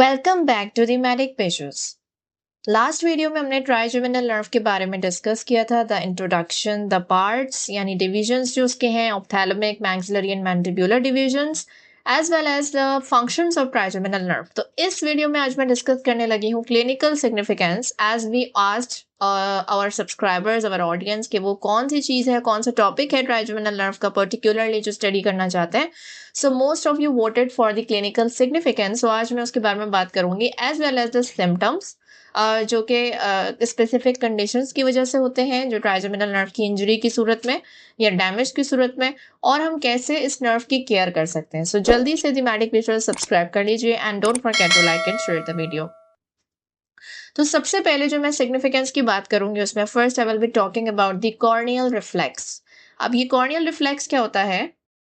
Welcome back to the medic patients. Last video में हमने trigeminal nerve के बारे में डिस्कस किया था। द इंट्रोडक्शन, द पार्ट्स यानी डिविजन्स जो उसके हैं, ophthalmic, maxillary and mandibular divisions, as well as the functions of trigeminal nerve. तो इस वीडियो में आज मैं डिस्कस करने लगी हूँ clinical significance, as we asked our subscribers, our audience, कि वो कौन सी चीज़ है, कौन सा टॉपिक है ट्राइजेमिनल नर्व का पर्टिकुलरली जो स्टडी करना चाहते हैं। So most of you voted for the clinical significance, so आज मैं उसके बारे में बात करूंगी, as well as the symptoms जो कि स्पेसिफिक कंडीशंस की वजह से होते हैं, जो ट्राइजेमिनल नर्व की इंजरी की सूरत में या डैमेज की सूरत में, और हम कैसे इस नर्व की केयर कर सकते हैं। सो जल्दी से द मैडिक विजुअल सब्सक्राइब कर लीजिए and don't forget to like and share the video. तो सबसे पहले जो मैं सिग्निफिकेंस की बात करूंगी, उसमें first I will be talking about the corneal reflex. अब ये कॉर्नियल रिफ्लेक्स क्या होता है?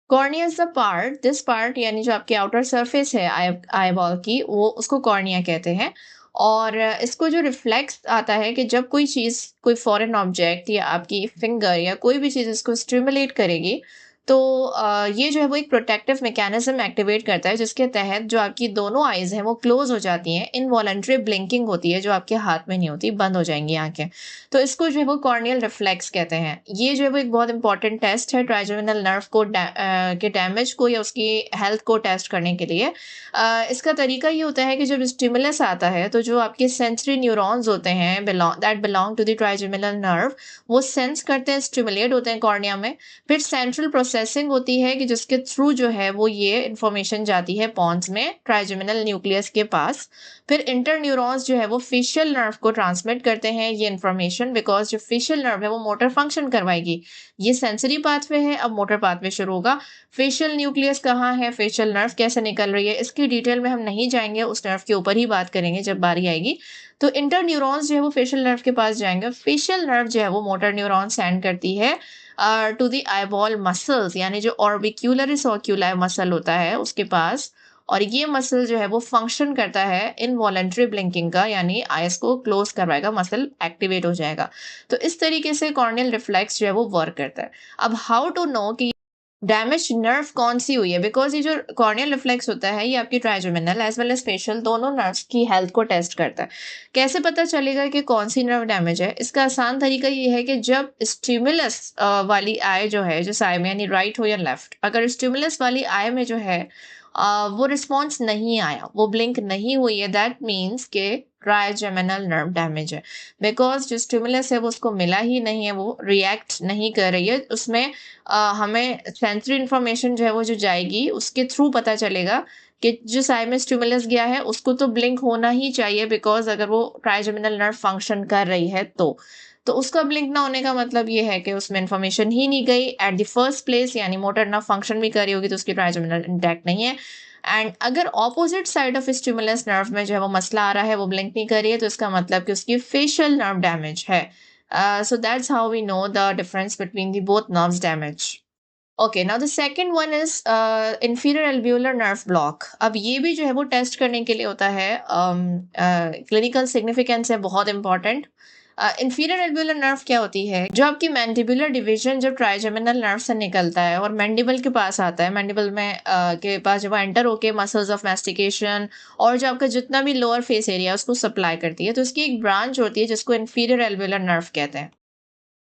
Cornea is the part, this part यानी जो आपकी आउटर सरफेस है आई बॉल की, वो उसको कॉर्निया कहते हैं। और इसको जो रिफ्लेक्स आता है कि जब कोई चीज़, कोई फॉरेन ऑब्जेक्ट या आपकी फिंगर या कोई भी चीज़ इसको स्टिमुलेट करेगी, तो ये जो है वो एक प्रोटेक्टिव मैकेनिज्म एक्टिवेट करता है, जिसके तहत जो आपकी दोनों आईज हैं वो क्लोज हो जाती हैं। इनवॉलंटरी ब्लिंकिंग होती है जो आपके हाथ में नहीं होती, बंद हो जाएंगी आंखें। तो इसको जो है वो कॉर्नियल रिफ्लेक्स कहते हैं। ये जो है वो एक बहुत इंपॉर्टेंट टेस्ट है ट्राइजेमिनल नर्व को के डैमेज को या उसकी हेल्थ को टेस्ट करने के लिए। इसका तरीका ये होता है कि जब स्टिमुलस आता है, तो जो आपके सेंसरी न्यूरॉन्स होते हैं that belong to the trigeminal nerve, वो सेंस करते हैं, स्टिमुलेट होते हैं कॉर्निया में। फिर सेंट्रल प्रोसेसिंग होती है कि जिसके थ्रू जो है वो ये इंफॉर्मेशन जाती है पॉन्स में, ट्राइजेमिनल न्यूक्लियस के पास। फिर इंटर न्यूरॉन्स जो है वो फेशियल नर्व को ट्रांसमिट करते हैं ये इंफॉर्मेशन, बिकॉज जो फेशियल नर्व है वो मोटर फंक्शन करवाएगी। ये सेंसरी पाथवे है, अब मोटर पाथवे शुरू होगा। फेशियल न्यूक्लियस कहाँ है, फेशियल नर्व कैसे निकल रही है, इसकी डिटेल में हम नहीं जाएंगे, उस नर्व के ऊपर ही बात करेंगे जब बारी आएगी। तो इंटर न्यूरॉन्स जो है वो फेशियल नर्व के पास जाएंगे। फेशियल नर्व जो है वो मोटर न्यूरॉन सेंड करती है टू द आईबॉल मसल्स, यानी जो ऑर्बिक्यूलरिस ऑक्यूलाई मसल होता है उसके पास। और ये मसल जो है वो फंक्शन करता है इनवॉलंटरी ब्लिंकिंग का, यानी आईज को क्लोज करवाएगा, मसल एक्टिवेट हो जाएगा। तो इस तरीके से कॉर्नियल रिफ्लेक्स जो है वो वर्क करता है। अब हाउ टू नो कि डैमेज नर्व कौन सी हुई है, बिकॉज ये जो कॉर्नियल रिफ्लेक्स होता है ये आपकी trigeminal as well as facial दोनों नर्व्स की हेल्थ को टेस्ट करता है। कैसे पता चलेगा कि कौन सी नर्व डैमेज है? इसका आसान तरीका ये है कि जब स्टिमुलस वाली आई जो है, जिस आई में, यानी राइट हो या लेफ्ट, अगर स्टिमुलस वाली आई में जो है वो रिस्पॉन्स नहीं आया, वो ब्लिंक नहीं हुई है, दैट मीन्स के ट्राइजेमिनल नर्व डैमेज है। बिकॉज जो स्टिमुलस है वो उसको मिला ही नहीं है, वो रिएक्ट नहीं कर रही है उसमें। हमें सेंसरी इंफॉर्मेशन जो है वो जो जाएगी उसके थ्रू पता चलेगा कि जिस आई में स्टिमुलस गया है उसको तो ब्लिंक होना ही चाहिए, बिकॉज अगर वो ट्राइजेमिनल नर्व फंक्शन कर रही है तो उसका ब्लिंक ना होने का मतलब ये है कि उसमें इंफॉर्मेशन ही नहीं गई एट द फर्स्ट प्लेस, यानी मोटर नर्व फंक्शन भी कर रही होगी तो उसकी ट्राइजेमिनल इंटैक्ट नहीं है। एंड अगर opposite side of stimulus nerve में जो है वो मसला आ रहा है, वो ब्लिंक नहीं कर रही है, तो इसका मतलब कि उसकी फेशियल नर्व डैमेज है। So that's how we know the difference between the both nerves damage. Okay, now the second one is inferior alveolar nerve block. अब ये भी जो है वो टेस्ट करने के लिए होता है, क्लिनिकल सिग्निफिकेंस है बहुत इंपॉर्टेंट। इंफीरियर एल्वियोलर नर्व क्या होती है? जो आपकी मैंडिबुलर डिवीजन जब ट्राइजेमिनल नर्व से निकलता है और मैंडिबल के पास आता है, मैंडिबल में के पास जब एंटर होके मसल्स ऑफ मैस्टिकेशन और जो आपका जितना भी लोअर फेस एरिया उसको सप्लाई करती है, तो उसकी एक ब्रांच होती है जिसको इंफीरियर एल्वियोलर नर्व कहते हैं।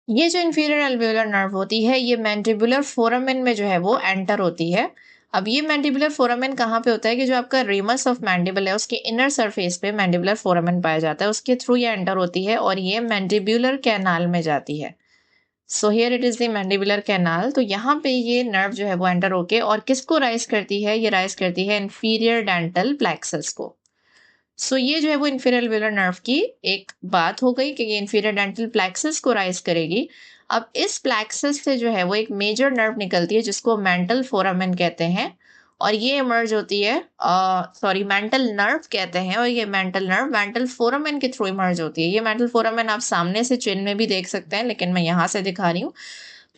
ये जो इंफीरियर एल्वियोलर नर्व होती है ये मैंडिबुलर फोरामेन में जो है वो एंटर होती है। अब ये मैंडिबुलर फोरामेन कहाँ पे होता है कि जो आपका रेमस ऑफ मैंडिबल है उसके इनर सरफेस पे मैंडिबुलर फोरामेन पाया जाता है, उसके थ्रू ये एंटर होती है और ये मैंडिबुलर कैनाल में जाती है। So here it is the mandibular canal. तो यहाँ पे ये नर्व जो है वो एंटर होके और किसको राइज करती है? ये राइज करती है इंफीरियर डेंटल प्लेक्सस को। सो ये जो है वो इंफीरियर एल्वियोलर नर्व की एक बात हो गई कि ये इंफीरियर डेंटल प्लेक्सस को राइज करेगी। अब इस प्लेक्सस से जो है वो एक मेजर नर्व निकलती है जिसको मेंटल फोरामेन कहते हैं, और ये इमर्ज होती है, मेंटल नर्व कहते हैं, और ये मेंटल नर्व मेंटल फोरामेन के थ्रू इमर्ज होती है। ये मेंटल फोरामेन आप सामने से चिन्ह में भी देख सकते हैं, लेकिन मैं यहाँ से दिखा रही हूँ।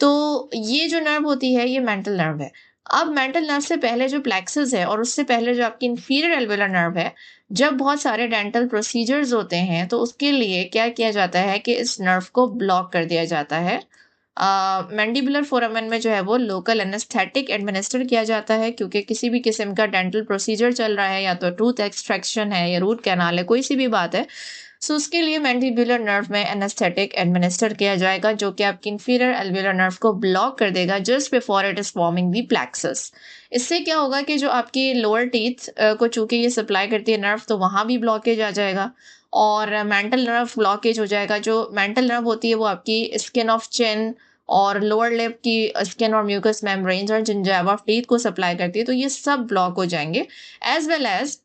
तो ये जो नर्व होती है ये मेंटल नर्व है। अब मेंटल नर्व से पहले जो प्लेक्सस है और उससे पहले जो आपकी इंफीरियर एल्वियोलर नर्व है, जब बहुत सारे डेंटल प्रोसीजर्स होते हैं तो उसके लिए क्या किया जाता है कि इस नर्व को ब्लॉक कर दिया जाता है। मैंडिबुलर फोरामेन में जो है वो लोकल एनेस्थेटिक एडमिनिस्टर किया जाता है, क्योंकि किसी भी किस्म का डेंटल प्रोसीजर चल रहा है, या तो टूथ एक्सट्रैक्शन है या रूट कैनाल है, कोई सी भी बात है, सो उसके लिए मैंडिबुलर नर्व में एनेस्थेटिक एडमिनिस्टर किया जाएगा, जो कि आपकी इंफीरियर एल्वियोलर नर्व को ब्लॉक कर देगा just before it is forming the plexus. इससे क्या होगा कि जो आपकी लोअर टीथ को चूंकि ये सप्लाई करती है नर्व, तो वहां भी ब्लॉकेज आ जाएगा और मेंटल नर्व ब्लॉकेज हो जाएगा। जो मेंटल नर्व होती है वो आपकी स्किन ऑफ चिन और लोअर लिप की स्किन और म्यूकस मेम्ब्रेन्स और जिंजाइवा ऑफ टीथ को सप्लाई करती है, तो ये सब ब्लॉक हो जाएंगे। एज वेल एज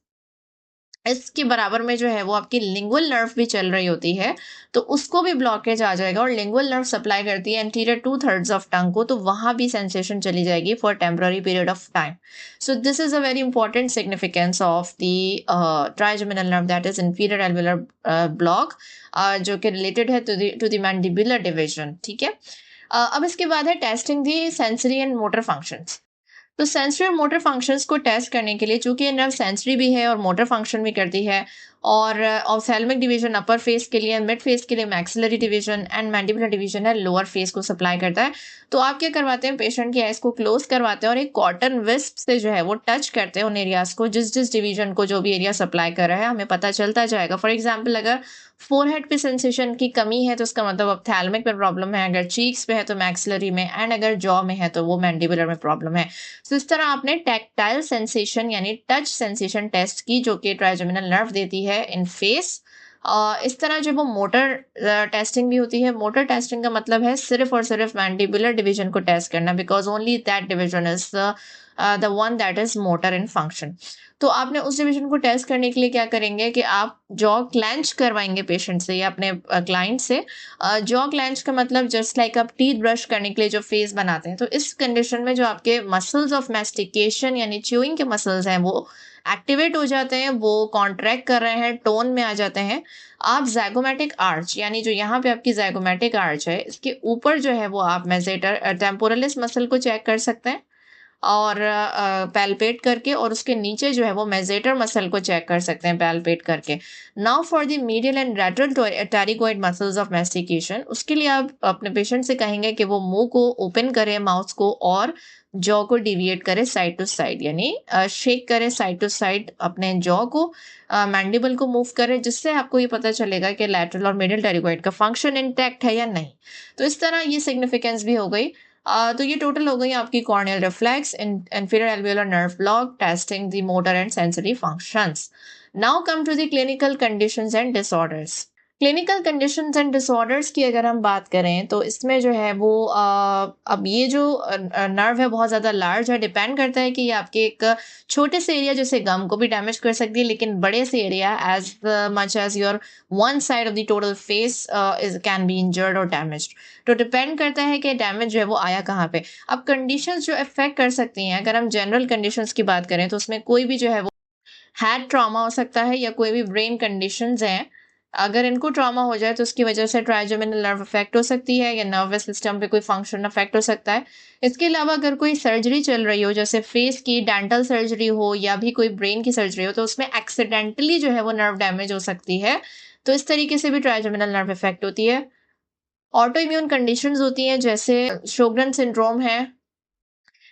इसके बराबर में जो है वो आपकी लिंगुअल नर्व भी चल रही होती है, तो उसको भी ब्लॉकेज आ जाएगा। और लिंगुअल नर्व सप्लाई करती है एंटीरियर 2/3 ऑफ टंग को, तो वहां भी सेंसेशन चली जाएगी for temporary period of time. So this is a very important significance of the trigeminal nerve, that is inferior alveolar block, जो कि रिलेटेड है टू द मैंडिबुलर डिवीजन। ठीक है, अब इसके बाद है testing the sensory and motor functions. तो सेंसरी और मोटर फंक्शंस को टेस्ट करने के लिए, चूंकि ये नर्व सेंसरी भी है और मोटर फंक्शन भी करती है, और ऑप्थेल्मिक डिवीजन अपर फेस के लिए, मिड फेस के लिए maxillary division, and mandibular division है लोअर फेस को सप्लाई करता है। तो आप क्या करवाते हैं, पेशेंट की आइज को क्लोज करवाते हैं और एक कॉटन विस्प से जो है वो टच करते हैं उन एरियाज को, जिस जिस डिवीजन को जो भी एरिया सप्लाई कर रहा है हमें पता चलता जाएगा। फॉर एग्जाम्पल, अगर फोरहेड पे सेंसेशन की कमी है तो उसका मतलब ऑप्थेल्मिक पे प्रॉब्लम है, अगर चीक्स पे है तो मैक्सिलरी में, एंड अगर जॉ में है तो वो मैंडिबुलर में प्रॉब्लम है। तो इस तरह आपने टैक्टाइल सेंसेशन यानी टच सेंसेशन टेस्ट की, जो कि ट्राइजेमिनल नर्व देती है इन फेस। इस तरह जब वो मोटर टेस्टिंग भी होती है, मोटर टेस्टिंग का मतलब है सिर्फ और सिर्फ मैंडिबुलर डिवीजन को टेस्ट करना, because only that division is the one that is motor in function. तो आपने उस डिवीजन को टेस्ट करने के लिए क्या करेंगे कि आप जॉ क्लेंच करवाएंगे पेशेंट से या अपने क्लाइंट से। जॉ क्लेंच का मतलब जस्ट लाइक आप टीथ ब्रश करने के लिए जो फेस बनाते हैं, तो इस कंडीशन में जो आपके मसल्स ऑफ मैस्टिकेशन यानी च्यूइंग के मसल्स हैं वो एक्टिवेट हो जाते हैं, वो कॉन्ट्रैक्ट कर रहे हैं, टोन में आ जाते हैं। आप ज़ाइगोमैटिक आर्च यानी जो यहाँ पे आपकी ज़ाइगोमैटिक आर्च है, इसके ऊपर जो है वो आप मेसेटर टेम्पोरलिस मसल को चेक कर सकते हैं और पैल्पेट करके, और उसके नीचे जो है वो मेजेटर मसल को चेक कर सकते हैं पैल्पेट करके। Now for the medial and lateral pterygoid muscles of mastication, उसके लिए आप अपने पेशेंट से कहेंगे कि वो मुंह को ओपन करे, माउथ को, और जॉ को डिविएट करे साइड टू साइड, यानी शेक करे साइड टू साइड अपने जॉ को, मैंडिबल को मूव करे, जिससे आपको ये पता चलेगा कि लैटरल और मीडियल टेरिगोइड का फंक्शन इंटैक्ट है या नहीं। तो इस तरह ये सिग्निफिकेंस भी हो गई। तो ये टोटल हो गई आपकी corneal reflex, inferior alveolar nerve block, testing the motor and sensory functions. Now come to the clinical conditions and disorders. Clinical conditions and disorders की अगर हम बात करें तो इसमें जो है वो अब ये जो नर्व है बहुत ज़्यादा लार्ज है, डिपेंड करता है कि ये आपके एक छोटे से एरिया जैसे गम को भी डैमेज कर सकती है, लेकिन बड़े से area as much as your one side of the total face is can be injured और डैमेज्ड। तो डिपेंड करता है कि डैमेज जो है वो आया कहाँ पे। अब कंडीशंस जो अफेक्ट कर सकती हैं, अगर हम जनरल कंडीशंस की बात करें तो उसमें कोई भी जो है वो हेड ट्रॉमा हो सकता है या कोई भी ब्रेन कंडीशंस हैं, अगर इनको ट्रॉमा हो जाए तो उसकी वजह से ट्राइजेमिनल नर्व अफेक्ट हो सकती है या नर्वस सिस्टम पे कोई फंक्शन अफेक्ट हो सकता है। इसके अलावा अगर कोई सर्जरी चल रही हो, जैसे फेस की डेंटल सर्जरी हो या भी कोई ब्रेन की सर्जरी हो, तो उसमें एक्सीडेंटली जो है वो नर्व डैमेज हो सकती है, तो इस तरीके से भी ट्राइजेमिनल नर्व अफेक्ट होती है। ऑटो इम्यून कंडीशंस होती हैं, जैसे शोगरन सिंड्रोम है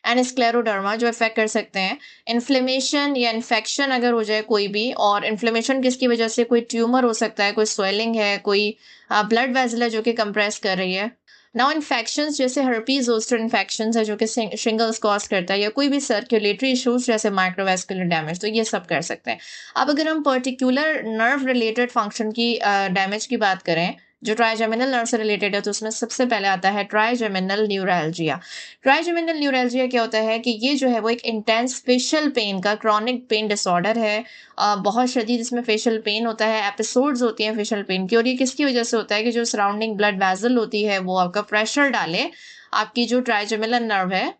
एंड स्क्लेरोडर्मा, जो इफेक्ट कर सकते हैं। इन्फ्लेमेशन या इन्फेक्शन अगर हो जाए कोई भी, और इन्फ्लेमेशन किसकी वजह से, कोई ट्यूमर हो सकता है, कोई स्वेलिंग है, कोई ब्लड वेसल है जो कि कंप्रेस कर रही है। नाउ इन्फेक्शंस जैसे हर्पीज जोस्टर इन्फेक्शंस है जो कि शिंगल्स कॉज करता है, या कोई भी सर्कुलेटरी इश्यूज जैसे माइक्रोवेस्कुलर डैमेज, तो ये सब कर सकते हैं। अब अगर हम पर्टिकुलर नर्व रिलेटेड फंक्शन की डैमेज की बात करें जो ट्राइजेमिनल नर्व से रिलेटेड है, तो उसमें सबसे पहले आता है ट्राइजेमिनल न्यूरैल्जिया। ट्राइजेमिनल न्यूरैल्जिया क्या होता है कि ये जो है वो एक इंटेंस फेशियल पेन का क्रॉनिक पेन डिसऑर्डर है। बहुत शदीद इसमें फेशियल पेन होता है, एपिसोड्स होती हैं फेशियल पेन की, और ये किसकी वजह से होता है कि जो सराउंडिंग ब्लड वेसल होती है वो आपका प्रेशर डाले, आपकी जो ट्राइजेमिनल नर्व है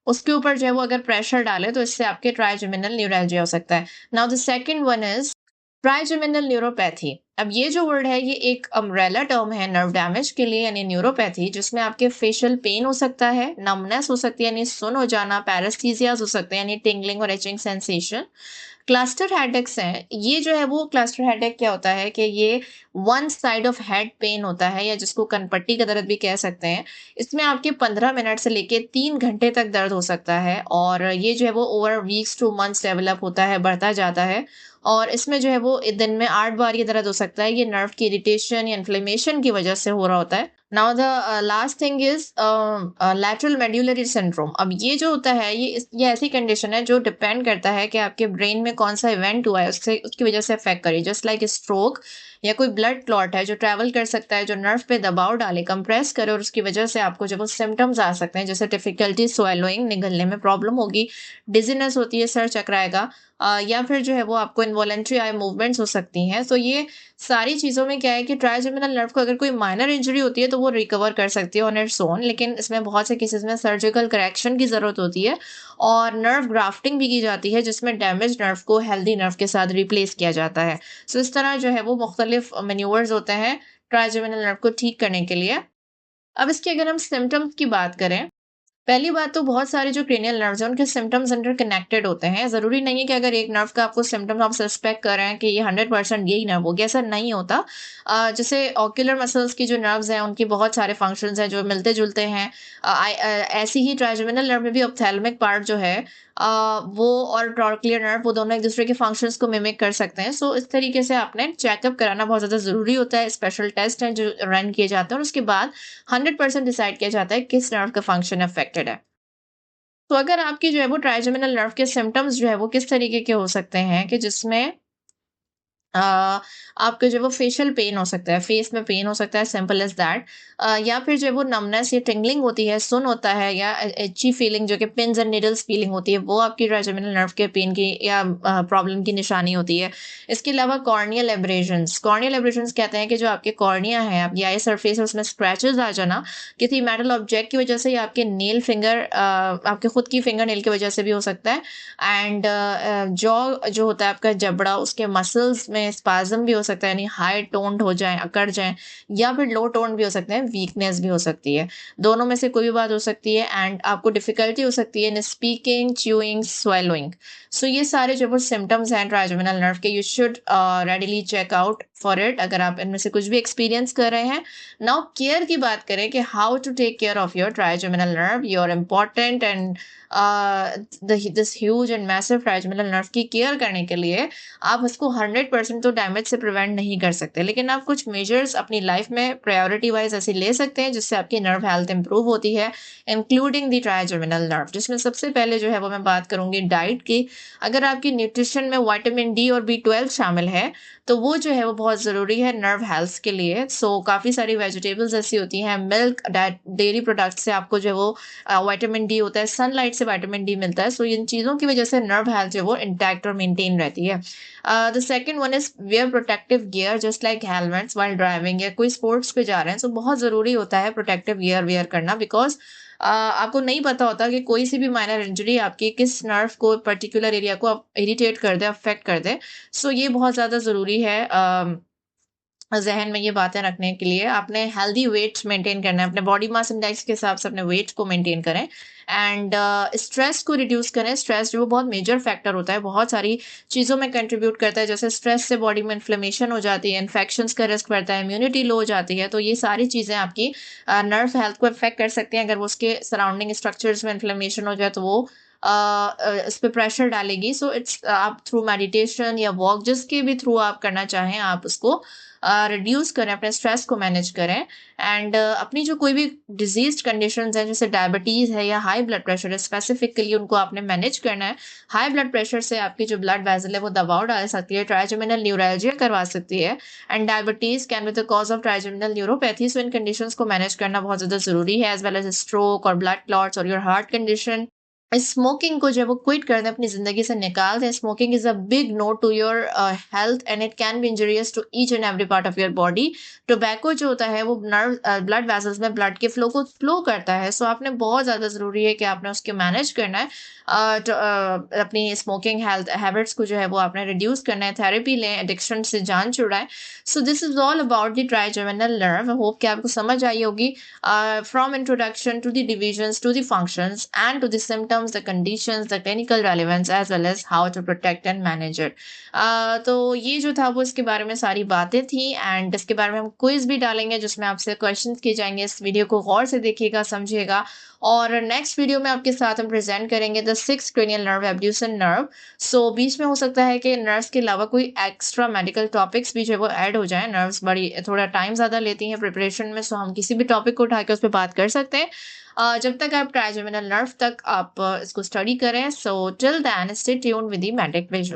उसके ऊपर जो है वो अगर प्रेशर डाले तो इससे आपके ट्राइजेमिनल न्यूरैल्जिया हो सकता है। Now the second one is trigeminal neuropathy. अब ये जो वर्ड है ये एक अम्ब्रेला टर्म है नर्व डैमेज के लिए यानी न्यूरोपैथी, जिसमें आपके फेशियल पेन हो सकता है, नमनेस हो सकती है यानी सुन हो जाना, पैरास्थीसियाज हो सकते हैं यानी टिंगलिंग और एचिंग सेंसेशन। क्लस्टर हेडेक्स हैं, ये जो है वो क्लस्टर हेडेक क्या होता है कि ये one side of head pen होता है या जिसको कनपट्टी का दर्द भी कह सकते हैं, इसमें आपके 15 मिनट से लेके 3 घंटे तक दर्द हो सकता है और ये जो है वो over weeks two months develop होता है, बढ़ता जाता है और इसमें जो है वो दिन में 8 बार ये दर्द हो सकता है। ये नर्व की इरिटेशन या इन्फ्लेमेशन की वजह से हो रहा होता है। Now the last thing is lateral medullary syndrome. अब ये जो होता है ये ऐसी कंडीशन है जो डिपेंड करता है कि आपके ब्रेन में कौन सा इवेंट हुआ है उससे उसकी वजह से अफेक्ट करे। जस्ट लाइक स्ट्रोक या कोई ब्लड क्लॉट है जो ट्रैवल कर सकता है, जो नर्व पे दबाव डाले, कंप्रेस करे और उसकी वजह से आपको जब वो सिम्टम्स आ सकते हैं जैसे डिफिकल्टी स्वैलोइंग, निगलने में प्रॉब्लम होगी, डिजीनेस होती है, सर चकराएगा, या फिर जो है वो आपको इनवॉलेंट्री आई मूवमेंट्स हो सकती हैं। तो ये सारी चीज़ों में क्या है कि ट्राइजेमिनल नर्व को अगर कोई माइनर इंजरी होती है तो वो रिकवर कर सकती है ऑन इट्स ओन, लेकिन इसमें बहुत से केसेस में सर्जिकल करेक्शन की ज़रूरत होती है और नर्व ग्राफ्टिंग भी की जाती है जिसमें डैमेज नर्व को हेल्दी नर्व के साथ रिप्लेस किया जाता है। सो इस तरह जो है वो मुख्तलिफ मैन्यूवर्स होते हैं ट्राइजेमिनल नर्व को ठीक करने के लिए। अब इसके अगर हम सिम्टम्स की बात करें, पहली बात तो बहुत सारे जो क्रेनियल नर्व्स हैं उनके सिम्टम्स इंटर कनेक्टेड होते हैं। ज़रूरी नहीं है कि अगर एक नर्व का आपको सिम्टम्स आप सस्पेक्ट कर रहे हैं कि ये 100% यही नर्व हो गया, ऐसा नहीं होता। जैसे ऑक्यूलर मसल्स की जो नर्व्स हैं उनकी बहुत सारे फंक्शंस हैं जो मिलते-जुलते हैं। ऐसी ही ट्राइजेमिनल नर्व में भी ऑप्थेल्मिक पार्ट जो है वो और ट्रॉक्लियर नर्व वो दोनों एक दूसरे के फंक्शंस को मिमिक कर सकते हैं। सो इस तरीके से आपने चेकअप कराना बहुत ज़्यादा ज़रूरी होता है। स्पेशल टेस्ट हैं जो रन किए जाते हैं और उसके बाद 100% डिसाइड किया जाता है किस नर्व का फंक्शन अफेक्टेड है। तो अगर आपकी जो है वो ट्राइजेमिनल नर्व के सिम्पटम्स जो है वो किस तरीके के हो सकते हैं कि जिसमें अ, आपके जो है वो फेशियल पेन हो सकता है, फेस में पेन हो सकता है, सिंपल एज़ दैट। या फिर जो है वो नमनेस या टिंगलिंग होती है, सुन होता है या इची फीलिंग जो कि पिन्स एंड नीडल्स फीलिंग होती है, वो आपकी ट्राइजेमिनल नर्व के पेन की या प्रॉब्लम की निशानी होती है। इसके अलावा कॉर्नियल एब्रेशंस कहते हैं कि जो आपके कॉर्निया है, आपकी आई सरफेस है उसमें स्क्रैचेस आ जाना, किसी मेटल ऑब्जेक्ट की वजह से या आपके नेल फिंगर आपके खुद की फिंगर नेल की वजह से भी हो सकता है। एंड जॉ जो होता है आपका जबड़ा, उसके मसल्स में स्पाज़म भी हो सकता है, यानी हाई टोन्ड हो जाएँ, अकड़ जाएँ, या फिर लो टोन्ड भी हो सकते हैं, वीकनेस भी हो सकती है। दोनों में से कोई भी बात हो सकती है एंड आपको डिफ़िकल्टी हो सकती है इन स्पीकिंग, च्यूइंग, स्वैलोइंग। सो ये सारे जो वो सिम्पटम्स हैं ट्राइजेमिनल नर्व के, you should readily check out for it अगर आप इनमें से कुछ भी एक्सपीरियंस कर रहे हैं। नाउ केयर की बात करें कि how to take care of your trigeminal nerve, your important and this huge and massive trigeminal nerve की केयर करने के लिए आप उसको 100% तो डैमेज से प्रिवेंट नहीं कर सकते, लेकिन आप कुछ मेजर्स अपनी लाइफ में प्रायोरिटी वाइज ऐसे ले सकते हैं जिससे आपकी नर्व हेल्थ इंप्रूव होती है, इंक्लूडिंग द ट्राइजेमिनल नर्व, जिसमें सबसे पहले जो है वो मैं बात करूंगी डाइट की। अगर आपकी न्यूट्रिशन में विटामिन डी और B12 शामिल है तो वो जो है वो बहुत ज़रूरी है नर्व हेल्थ के लिए। सो काफ़ी सारी वेजिटेबल्स ऐसी होती हैं, मिल्क, डेयरी प्रोडक्ट से आपको जो है वो विटामिन डी होता है, सनलाइट से विटामिन डी मिलता है। सो इन चीज़ों की वजह से नर्व हेल्थ जो है वो इंटैक्ट और मेंटेन रहती है। The second one is wear protective gear just like helmets while driving, या कोई स्पोर्ट्स पे जा रहे हैं तो बहुत ज़रूरी होता है प्रोटेक्टिव गियर वेयर करना, बिकॉज आपको नहीं पता होता कि कोई सी भी माइनर इंजरी आपकी किस नर्व को, पर्टिकुलर एरिया को इरिटेट कर दे, अफेक्ट कर दे। सो ये बहुत ज़्यादा ज़रूरी है ज़हन में ये बातें रखने के लिए। आपने हेल्दी वेट मेंटेन करना है, अपने बॉडी मास इंडेक्स के हिसाब से अपने वेट को मेंटेन करें एंड स्ट्रेस को रिड्यूस करें। स्ट्रेस जो बहुत मेजर फैक्टर होता है, बहुत सारी चीज़ों में कंट्रीब्यूट करता है। जैसे स्ट्रेस से बॉडी में इन्फ्लेमेशन हो जाती है, इन्फेक्शंस का रिस्क बढ़ता है, इम्यूनिटी लो हो जाती है। तो ये सारी चीज़ें आपकी नर्व हेल्थ को अफेक्ट कर सकती हैं। अगर वो उसके सराउंडिंग स्ट्रक्चर्स में इन्फ्लेमेशन हो जाए तो वो इस पे प्रेशर डालेगी। सो इट्स आप थ्रू मेडिटेशन या वॉक, जिसके भी थ्रू आप करना चाहें, आप उसको रिड्यूस करें, अपने स्ट्रेस को मैनेज करें एंड अपनी जो कोई भी डिजीज कंडीशंस हैं जैसे डायबिटीज़ है या हाई ब्लड प्रेशर है, स्पेसिफिकली उनको आपने मैनेज करना है। हाई ब्लड प्रेशर से आपकी जो ब्लड वेसल है वो दबाव डाल सकती है, ट्राइजेमिनल न्यूरैल्जिया करवा सकती है and diabetes can be the cause of trigeminal neuropathy. So in conditions को मैनेज करना बहुत ज़्यादा ज़रूरी है, एज वेल एज स्ट्रोक और ब्लड क्लॉट्स और योर हार्ट कंडीशन। स्मोकिंग को जो है वो क्विट कर दें, अपनी ज़िंदगी से निकाल दें। Smoking is a big no to your health and it can be injurious to each and every part of your body. Tobacco जो होता है वो नर्व ब्लड वेसल्स में ब्लड के फ्लो को स्लो करता है। सो आपने बहुत ज़्यादा ज़रूरी है कि आपने उसके मैनेज करना है। अपनी स्मोकिंग हेल्थ हैबिट्स को जो है वो आपने रिड्यूस करना है, थेरेपी लें, एडिक्शन से जान छुड़ाएं। So this is all about the trigeminal nerve. I hope कि आपको समझ आई होगी, from introduction to the divisions to the functions and to the symptoms symptoms, the conditions, the clinical relevance, as well as how to protect and manage it. तो ये जो था वो इसके बारे में सारी बातें थी एंड इसके बारे में हम क्विज भी डालेंगे जिसमें आपसे क्वेश्चंस किए जाएंगे। इस वीडियो को गौर से देखिएगा, समझिएगा। और नेक्स्ट वीडियो में आपके साथ हम प्रेजेंट करेंगे the 6th cranial nerve abduction nerve। सो बीच में हो सकता है कि नर्व्स के अलावा कोई एक्स्ट्रा मेडिकल टॉपिक्स भी जो है वो ऐड हो जाए। नर्व्स बड़ी थोड़ा टाइम ज़्यादा लेती हैं प्रिपरेशन में, सो हम किसी भी टॉपिक को उठा के उस पर बात कर सकते हैं। जब तक आप ट्राइजेमिनल नर्व तक आप इसको स्टडी करें। So till then stay tuned with the matric visual.